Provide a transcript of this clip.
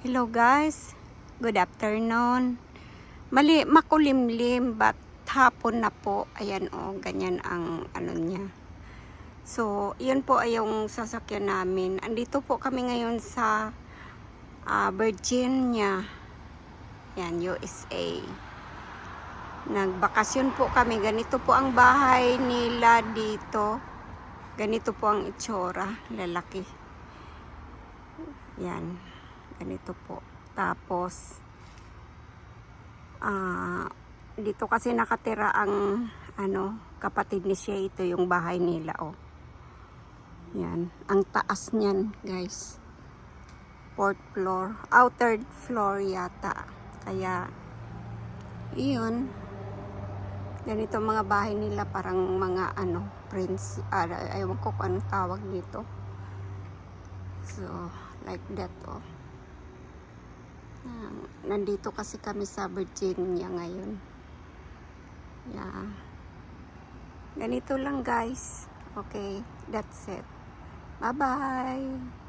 Hello guys, good afternoon. Makulimlim but hapon na po. Ayan ganyan ang ano niya. So, yun po ay yung sasakyan namin. Andito po kami ngayon sa Virginia. Yan, USA. Nagbakasyon po kami. Ganito po ang bahay nila dito. Ganito po ang itsura, lalaki. Yan. Ganito po. Tapos, dito kasi nakatira ang kapatid ni Shay. Ito yung bahay nila, oh. Yan. Ang taas niyan, guys. 4th floor. Outer floor yata. Kaya, iyon. Ganito mga bahay nila. Parang mga, prince. Ayaw ko kung anong tawag dito. So, like that, oh. Nandito kasi kami sa Virginia ngayon. Yeah. Ganito lang guys. Okay, that's it. Bye-bye.